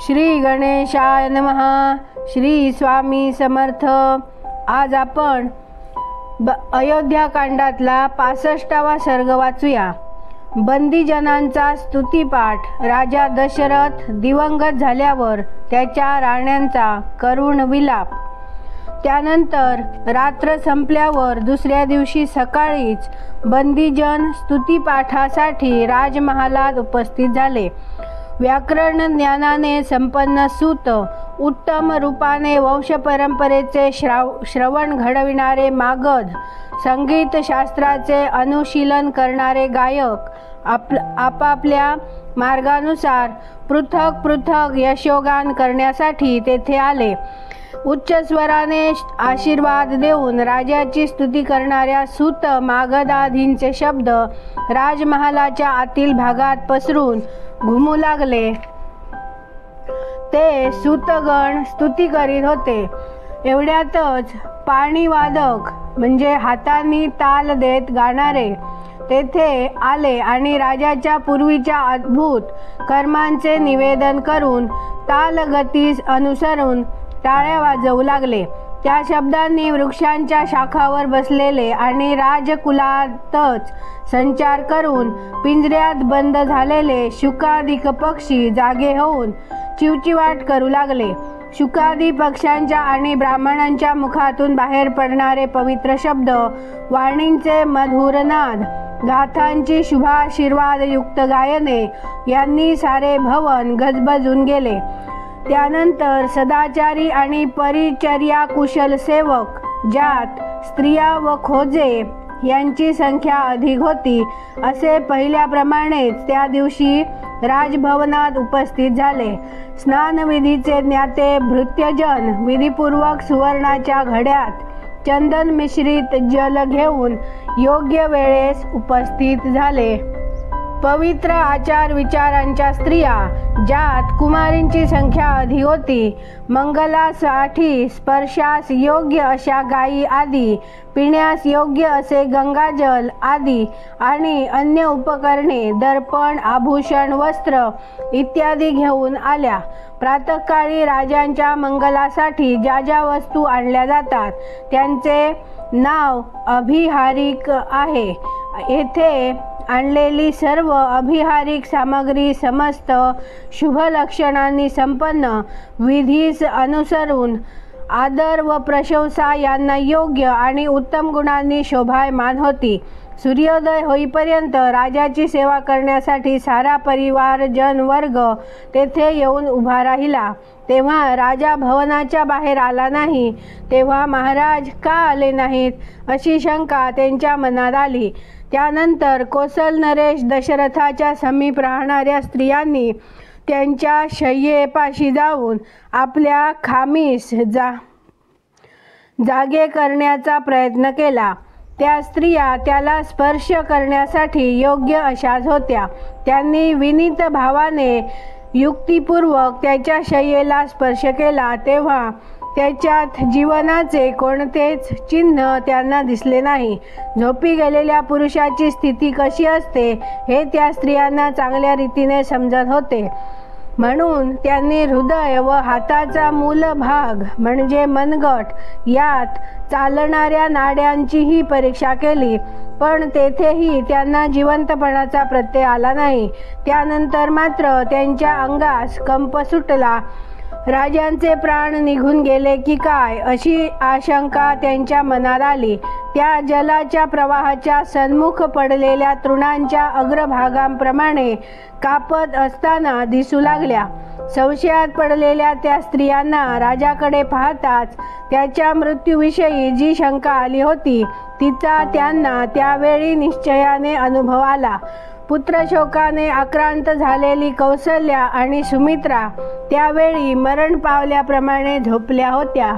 श्री गणेशाय नमः. श्री स्वामी समर्थ. आज आपण अयोध्याकांडातला 65वा सर्ग वाचूया. बंदीजनांचा स्तुतिपाठ. राजा दशरथ दिवंगत झाल्यावर त्याच्या राण्यांचा करुण विलाप. त्यानंतर रात्र संपल्यावर दुसऱ्या दिवशी सकाळीच बंदीजन स्तुतिपाठासाठी राजमहालात उपस्थित झाले. व्याकरण ज्ञानाने संपन्न सूत, उत्तम रूपाने वंशपरंपरेचे श्रवण घडविणारे मागध, संगीत शास्त्राचे अनुशीलन करणारे गायक आपापल्या मार्गानुसार पृथक पृथक यशोगान करण्यासाठी तेथे आले. उच्च स्वराने आशीर्वाद देऊन राजाची स्तुती करणाऱ्या सूत मागधादींचे शब्द राजमहालाच्या आतील भागात पसरून घुमू लागले. ते सूतगण स्तुती करीत होते. एवढ्यातच पाणीवादक म्हणजे हातांनी ताल देत गाणारे तेथे आले आणि राजाच्या पूर्वीच्या अद्भुत कर्मांचे निवेदन करून तालगतीस अनुसरून टाळ्या वाजवू लागले. त्या शब्दांनी वृक्षांच्या शाखावर बसलेले आणि राजकुलातच संचार करून पिंजऱ्यात बंद झालेले शुकादिक पक्षी जागे होऊन चिवचिवाट करू लागले. शुकादी पक्ष्यांच्या आणि ब्राह्मणांच्या मुखातून बाहेर पडणारे पवित्र शब्द, वाणींचे मधुर नाद, गाथांची शुभाशीर्वादयुक्त गायने यांनी सारे भवन गजबजून गेले. त्यानंतर सदाचारी आणि परिचर्या कुशल सेवक, ज्यात स्त्रिया व खोजे यांची संख्या अधिक होती, असे पहिल्याप्रमाणेच त्या दिवशी राजभवनात उपस्थित झाले. स्नानविधीचे ज्ञाते भृत्यजन विधिपूर्वक सुवर्णाच्या घड्यात चंदन मिश्रित जल घेऊन योग्य वेळेस उपस्थित झाले. पवित्र आचार विचारांच्या स्त्रिया, ज्यात कुमारींची संख्या अधिक होती, मंगलासाठी स्पर्शास योग्य अशा गायी आदी, पिण्यास योग्य असे गंगाजल आदी आणि अन्य उपकरणे, दर्पण, आभूषण, वस्त्र इत्यादी घेऊन आल्या. प्रातःकाळी राजांच्या मंगलासाठी ज्या ज्या वस्तू आणल्या जातात त्यांचे नाव अभिहारिक आहे. येथे आणलेली सर्व अभिहारिक सामग्री समस्त शुभ लक्षणांनी संपन्न, विधीस अनुसरून आदर व प्रशंसा यांना योग्य आणि उत्तम गुणांनी शोभायमान होती. सूर्योदय होईपर्यंत राजाची सेवा करण्यासाठी सारा परिवार जनवर्ग तेथे येऊन उभा राहिला. तेव्हा राजा भवनाच्या बाहेर आला नाही. तेव्हा महाराज का आले नाहीत अशी शंका त्यांच्या मनात आली. त्यानंतर कोसल नरेश दशरथाच्या समीप राहणाऱ्या स्त्रियांनी त्यांच्या शय्येपाशी जाऊन आपल्या खामीस जागे करण्याचा प्रयत्न केला. त्या स्त्रिया त्याला स्पर्श करण्यासाठी योग्य अशाच होत्या. त्यांनी विनीत भावाने युक्तिपूर्वक त्याच्या शय्येला स्पर्श केला. तेव्हा त्याच्यात जीवनाचे कोणतेच चिन्ह त्यांना दिसले नाही. झोपी गेलेल्या पुरुषाची स्थिती कशी असते हे त्या स्त्रियांना चांगल्या रीतीने समजत होते. म्हणून त्यांनी हृदय व हाताचा मूल भाग म्हणजे मनगट यात चालणाऱ्या नाड्यांचीही परीक्षा केली, पण तेथेही त्यांना जिवंतपणाचा प्रत्यय आला नाही. त्यानंतर मात्र त्यांच्या अंगास कंप सुटला. राजांचे प्राण निघून गेले की काय अशी आशंका त्यांच्या मनात आली. त्या जलाच्या प्रवाहाच्या सन्मुख पडलेल्या तृणांच्या अग्रभागांप्रमाणे कापत असताना दिसू लागल्या. संशयात पडलेल्या त्या स्त्रियांना राजाकडे पाहताच त्याच्या मृत्यूविषयी जी शंका आली होती तिचा त्यांना त्यावेळी निश्चयाने अनुभव आला. पुत्रशोकाने आक्रांत झालेली कौसल्या आणि सुमित्रा त्यावेळी मरण पावल्याप्रमाणे झोपल्या होत्या.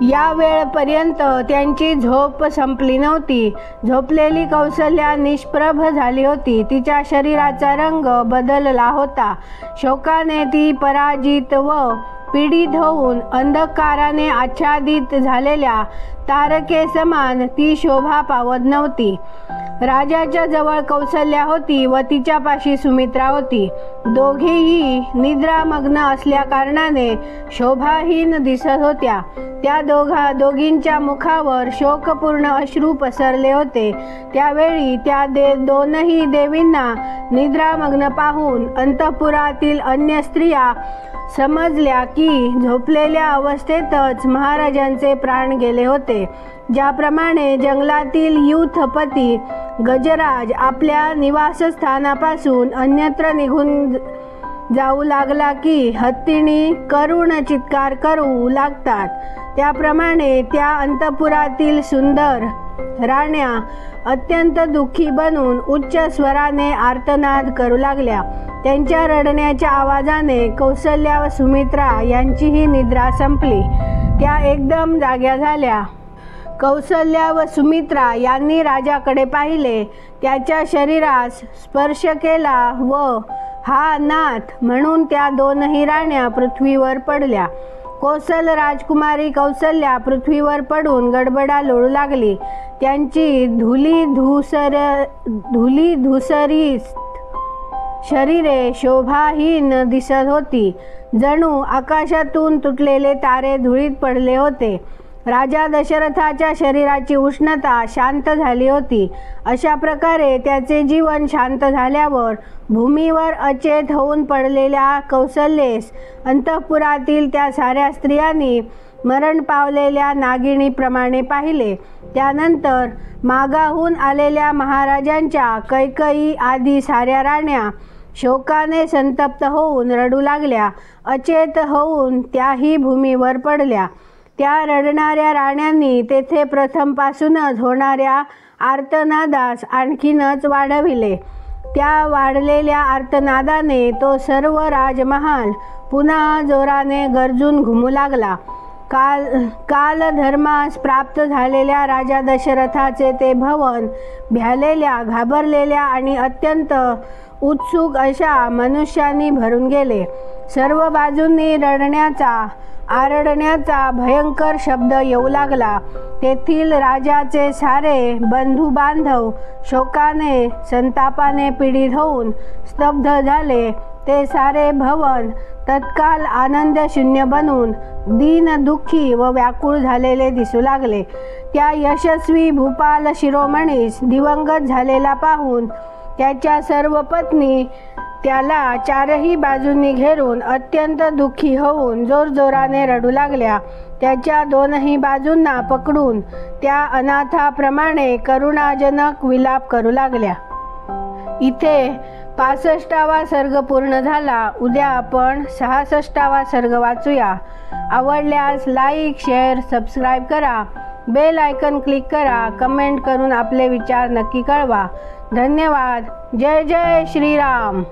या वेळपर्यंत त्यांची झोप संपली नव्हती. झोपलेली कौसल्या निष्प्रभ झाली होती. तिच्या शरीराचा रंग बदलला होता. शोकाने ती पराजित व पीडित होऊन अंधकाराने आच्छादित झालेल्या तारके समान ती शोभा पावत नव्हती. राजाच्या जवळ कौसल्या होती व तिच्यापाशी सुमित्रा होती. दोघेही निद्रामग्न असल्या कारणाने शोभाहीन दिसत होत्या. त्या दोघींच्या मुखावर शोकपूर्ण अश्रू पसरले होते. त्यावेळी त्या दोनही देवींना निद्रामग्न पाहून अंतःपुरातील अन्य स्त्रिया समजल्या की झोपलेल्या अवस्थेतच महाराजांचे प्राण गेले होते. ज्याप्रमाणे जंगलातील युथपती गजराज आपल्या निवासस्थानापासून अन्यत्र निघून जाऊ लागला की हत्तीणी करुण चित्कार करू लागतात, त्याप्रमाणे त्या अंतपुरातील सुंदर राण्या अत्यंत दुःखी बनून उच्च स्वराने आर्तनाद करू लागल्या. त्यांच्या रडण्याच्या आवाजाने कौसल्या व सुमित्रा यांचीही निद्रा संपली. त्या एकदम जाग्या झाल्या. कौसल्या व सुमित्रा यांनी राजाकडे पाहिले. त्याच्या शरीरास स्पर्श केला व हा नाथ म्हणून त्या दोनही राण्या पृथ्वीवर पडल्या. कौशल राजकुमारी कौसल्या पृथ्वीवर पडून गडबडा लोळू लागली. त्यांची धुलीधुसरी शरीरे शोभाहीन दिसत होती. जणू आकाशातून तुटलेले तारे धुळीत पडले होते. राजा दशरथाच्या शरीराची उष्णता शांत झाली होती. अशा प्रकारे त्याचे जीवन शांत झाल्यावर भूमीवर अचेत होऊन पडलेल्या कौसल्यास अंतःपुरातील त्या साऱ्या स्त्रियांनी मरण पावलेल्या नागिणीप्रमाणे पाहिले. त्यानंतर मागाहून आलेल्या महाराजांच्या कैकेयी आदी साऱ्या राण्या शोकाने संतप्त होऊन रडू लागल्या. अचेत होऊन त्याही भूमीवर पडल्या. त्या रडणाऱ्या राण्यांनी तेथे प्रथमपासूनच होणाऱ्या आर्तनादास आणखीनच वाढविले. त्या वाढलेल्या आर्तनादाने तो सर्व राजमहाल पुन्हा जोराने गरजून घुमू लागला. कालधर्मास प्राप्त झालेल्या राजा दशरथाचे ते भवन भ्यालेल्या, घाबरलेल्या आणि अत्यंत उत्सुक अशा मनुष्यांनी भरून गेले. सर्व बाजूंनी आरडण्याचा भयंकर शब्द येऊ लागला. तेथील राजाचे सारे बंधू बांधव शोकाने संतापाने पीडित होऊन स्तब्ध झाले. ते सारे भवन तत्काल आनंदशून्य बनून दीन दुःखी व व्याकुळ झालेले दिसू लागले. त्या यशस्वी भूपाल शिरोमणीस दिवंगत झालेला पाहून त्याच्या सर्व पत्नी त्याला चारही बाजूंनी घेरून अत्यंत दुःखी होऊन जोरजोराने रडू लागल्या. त्याच्या दोनही बाजूंना पकडून त्या अनाथाप्रमाणे करुणाजनक विलाप करू लागल्या. इथे 65वा सर्ग पूर्ण झाला. उद्या आपण 66वा सर्ग वाचूया. आवडल्यास लाईक, शेअर, सबस्क्राईब करा. बेल आयकन क्लिक करा. कमेंट करून आपले विचार नक्की कळवा. धन्यवाद. जय जय श्रीराम.